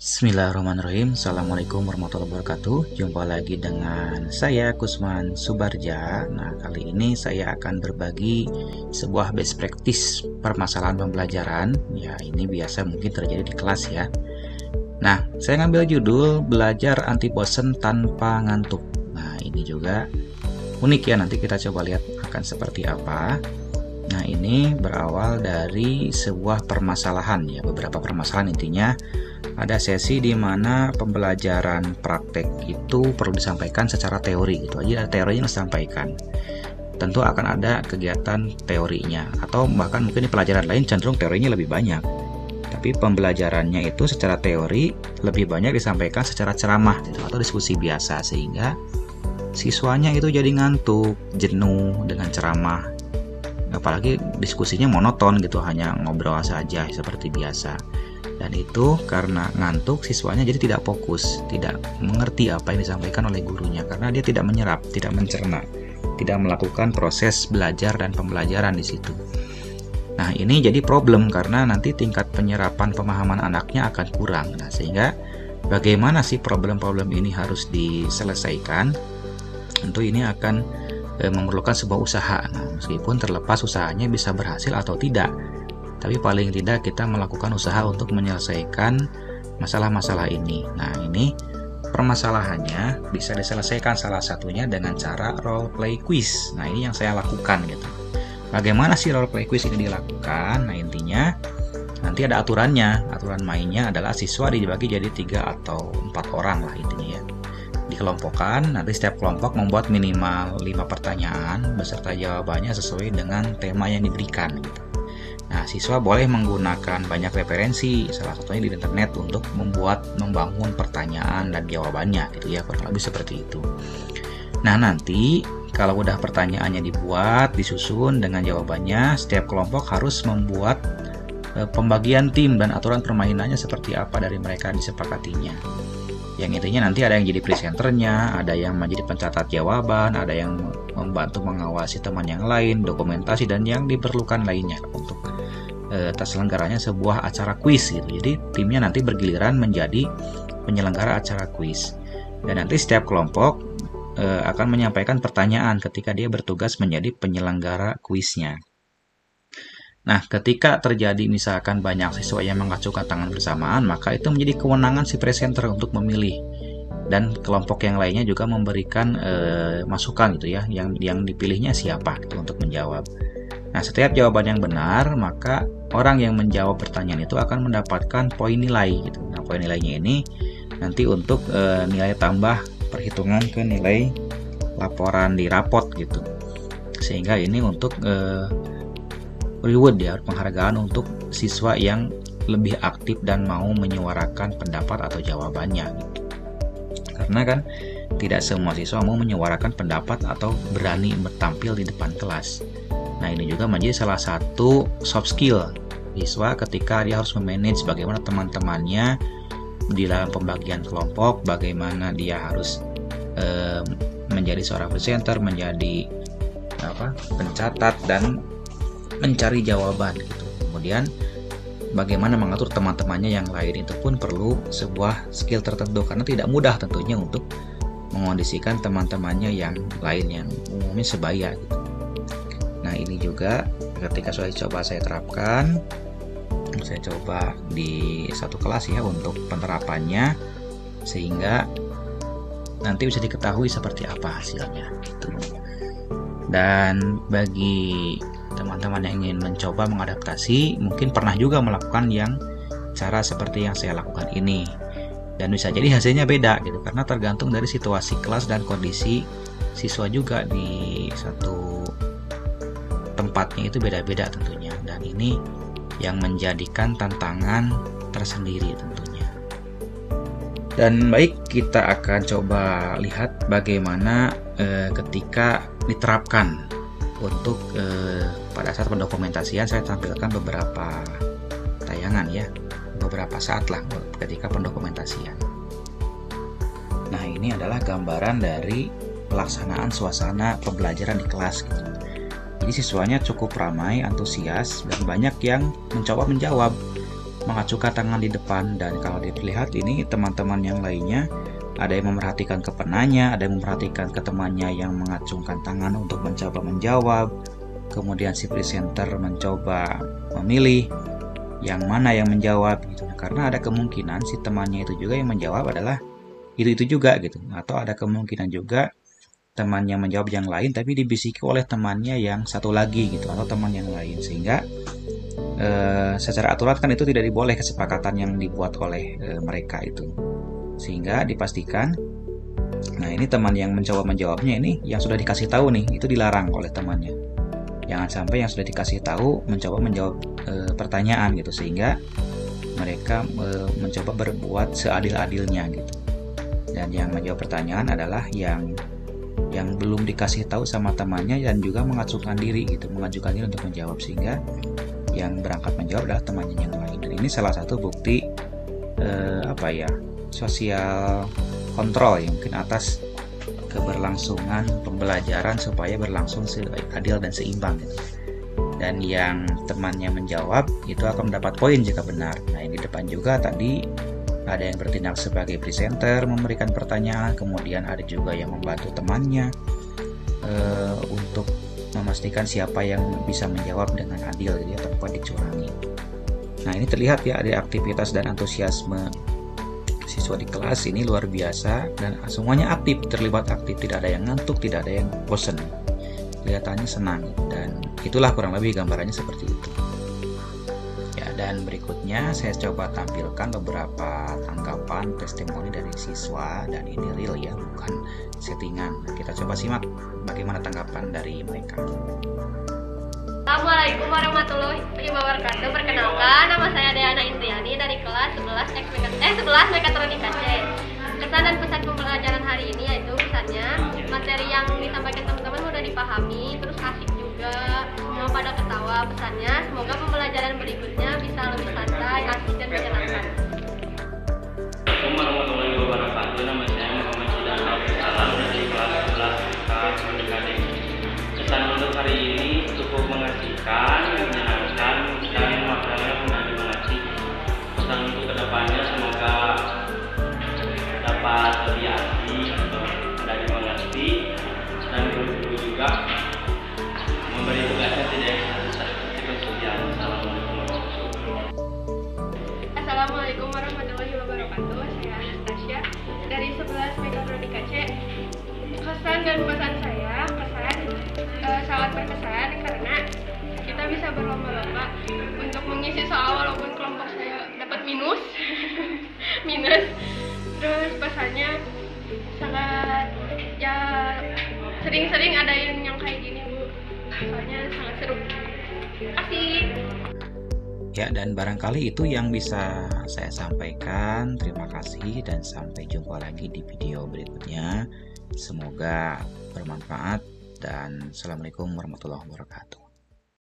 Bismillahirrahmanirrahim. Assalamualaikum warahmatullahi wabarakatuh. Jumpa lagi dengan saya Kusman Subarja. Nah, kali ini saya akan berbagi sebuah best practice permasalahan pembelajaran. Ya, ini biasa mungkin terjadi di kelas ya. Nah, saya ngambil judul belajar anti bosen tanpa ngantuk. Nah, ini juga unik ya. Nanti kita coba lihat akan seperti apa. Nah, ini berawal dari sebuah permasalahan ya, beberapa permasalahan intinya. Ada sesi di mana pembelajaran praktek itu perlu disampaikan secara teori gitu aja, teorinya disampaikan. Tentu akan ada kegiatan teorinya, atau bahkan mungkin di pelajaran lain cenderung teorinya lebih banyak. Tapi pembelajarannya itu secara teori lebih banyak disampaikan secara ceramah gitu, atau diskusi biasa, sehingga siswanya itu jadi ngantuk, jenuh dengan ceramah. Apalagi diskusinya monoton gitu, hanya ngobrol saja seperti biasa. Dan itu karena ngantuk, siswanya jadi tidak fokus, tidak mengerti apa yang disampaikan oleh gurunya, karena dia tidak menyerap, tidak mencerna, tidak melakukan proses belajar dan pembelajaran di situ. Nah, ini jadi problem karena nanti tingkat penyerapan pemahaman anaknya akan kurang. Nah, sehingga bagaimana sih problem-problem ini harus diselesaikan? Tentu ini akan memerlukan sebuah usaha. Nah, meskipun terlepas usahanya bisa berhasil atau tidak, tapi paling tidak kita melakukan usaha untuk menyelesaikan masalah-masalah ini. Nah, ini permasalahannya bisa diselesaikan salah satunya dengan cara role play quiz. Nah, ini yang saya lakukan gitu. Bagaimana sih role play quiz ini dilakukan? Nah, intinya nanti ada aturannya. Aturan mainnya adalah siswa dibagi jadi 3 atau 4 orang lah intinya ya. Dikelompokkan, nanti setiap kelompok membuat minimal 5 pertanyaan beserta jawabannya sesuai dengan tema yang diberikan gitu. Nah, siswa boleh menggunakan banyak referensi, salah satunya di internet, untuk membangun pertanyaan dan jawabannya gitu ya, kurang lebih seperti itu. Nah, nanti kalau udah pertanyaannya dibuat, disusun dengan jawabannya, setiap kelompok harus membuat pembagian tim dan aturan permainannya seperti apa dari mereka disepakatinya. Yang intinya nanti ada yang jadi presenternya, ada yang menjadi pencatat jawaban, ada yang membantu mengawasi teman yang lain, dokumentasi, dan yang diperlukan lainnya untuk terselenggaranya sebuah acara kuis gitu. Jadi timnya nanti bergiliran menjadi penyelenggara acara kuis. Dan nanti setiap kelompok akan menyampaikan pertanyaan ketika dia bertugas menjadi penyelenggara kuisnya. Nah, ketika terjadi misalkan banyak siswa yang mengacungkan tangan bersamaan, maka itu menjadi kewenangan si presenter untuk memilih. Dan kelompok yang lainnya juga memberikan masukan gitu ya, yang dipilihnya siapa gitu untuk menjawab. Nah, setiap jawaban yang benar, maka orang yang menjawab pertanyaan itu akan mendapatkan poin nilai gitu. Nah, poin nilainya ini nanti untuk nilai tambah perhitungan ke nilai laporan di rapot gitu. Sehingga ini untuk reward ya, penghargaan untuk siswa yang lebih aktif dan mau menyuarakan pendapat atau jawabannya gitu. Karena kan tidak semua siswa mau menyuarakan pendapat atau berani bertampil di depan kelas. Nah, ini juga menjadi salah satu soft skill siswa ketika dia harus memanage bagaimana teman-temannya di dalam pembagian kelompok, bagaimana dia harus menjadi seorang presenter, menjadi pencatat, dan mencari jawaban gitu. Kemudian bagaimana mengatur teman-temannya yang lain, itu pun perlu sebuah skill tertentu, karena tidak mudah tentunya untuk mengondisikan teman-temannya yang lain yang umumnya sebaya gitu. Nah, ini juga ketika sudah coba saya terapkan, saya coba di satu kelas ya untuk penerapannya, sehingga nanti bisa diketahui seperti apa hasilnya gitu. Dan bagi teman-teman yang ingin mencoba mengadaptasi, mungkin pernah juga melakukan cara seperti yang saya lakukan ini, dan bisa jadi hasilnya beda gitu, karena tergantung dari situasi kelas dan kondisi siswa juga di satu tempatnya itu beda-beda tentunya, dan ini yang menjadikan tantangan tersendiri tentunya. Dan baik, kita akan coba lihat bagaimana ketika diterapkan untuk pada saat pendokumentasian. Saya tampilkan beberapa tayangan ya, beberapa saat lah ketika pendokumentasian. Nah, ini adalah gambaran dari pelaksanaan suasana pembelajaran di kelas gitu. Jadi siswanya cukup ramai, antusias, dan banyak yang mencoba menjawab. mengacungkan tangan di depan, dan kalau dilihat ini teman-teman yang lainnya ada yang memerhatikan ke penanya, ada yang memerhatikan ke temannya yang mengacungkan tangan untuk mencoba menjawab. Kemudian si presenter mencoba memilih yang mana yang menjawab gitu. Karena ada kemungkinan si temannya itu juga yang menjawab adalah itu juga gitu. Atau ada kemungkinan juga temannya menjawab yang lain tapi dibisiki oleh temannya yang satu lagi gitu, atau teman yang lain, sehingga secara aturan kan itu tidak diboleh kesepakatan yang dibuat oleh mereka itu, sehingga dipastikan nah ini teman yang mencoba menjawabnya ini yang sudah dikasih tahu nih itu dilarang oleh temannya. Jangan sampai yang sudah dikasih tahu mencoba menjawab pertanyaan gitu, sehingga mereka mencoba berbuat seadil-adilnya gitu. Dan yang menjawab pertanyaan adalah yang belum dikasih tahu sama temannya dan juga mengacungkan diri gitu, mengajukan diri untuk menjawab, sehingga yang berangkat menjawab adalah temannya yang lain. Dan ini salah satu bukti sosial kontrol yang mungkin atas keberlangsungan pembelajaran supaya berlangsung seadil dan seimbang gitu. Dan yang temannya menjawab itu akan mendapat poin jika benar. Nah, yang di depan juga tadi ada yang bertindak sebagai presenter memberikan pertanyaan, kemudian ada juga yang membantu temannya untuk memastikan siapa yang bisa menjawab dengan adil gitu ya, tanpa dicurangi. Nah, ini terlihat ya ada aktivitas dan antusiasme siswa di kelas ini luar biasa, dan semuanya aktif, terlibat aktif, tidak ada yang ngantuk, tidak ada yang bosan, kelihatannya senang, dan itulah kurang lebih gambarannya seperti itu ya. Dan berikutnya saya coba tampilkan beberapa tanggapan testimoni dari siswa, dan ini real ya, bukan settingan. Kita coba simak bagaimana tanggapan dari mereka. Assalamualaikum warahmatullahi wabarakatuh. Perkenalkan, nama saya Deana Indriani dari kelas 11 Mekatronika C. Kesan dan pesan pembelajaran hari ini yaitu pesannya, materi yang disampaikan teman-teman mudah dipahami, terus asik juga, semua pada ketawa. Pesannya, semoga pembelajaran berikutnya bisa lebih santai, asik dan menyenangkan. Assalamualaikum warahmatullahi wabarakatuh. Nama saya Muhammad Sidana. Salam dari kelas 11 Mekatronika D. Kesan untuk hari ini cukup mengasihkan, menyenangkan, dan materinya mudah dimengerti. Pesan untuk kedepannya semoga dapat lebih asik, mudah dimengerti, dan guru-guru juga memberi tugasnya tidak susah. Sekian. Assalamualaikum warahmatullahi wabarakatuh. Saya Anastasia dari 11 Mekatronika C. Kesan dan pesan saya, sangat berkesan karena kita bisa berlomba-lomba untuk mengisi soal walaupun kelompok saya dapat minus. Terus pesannya sangat ya, sering-sering ada yang kayak gini Bu, soalnya sangat seru. Terima kasih. Ya, dan barangkali itu yang bisa saya sampaikan. Terima kasih dan sampai jumpa lagi di video berikutnya. Semoga bermanfaat dan Assalamualaikum warahmatullahi wabarakatuh.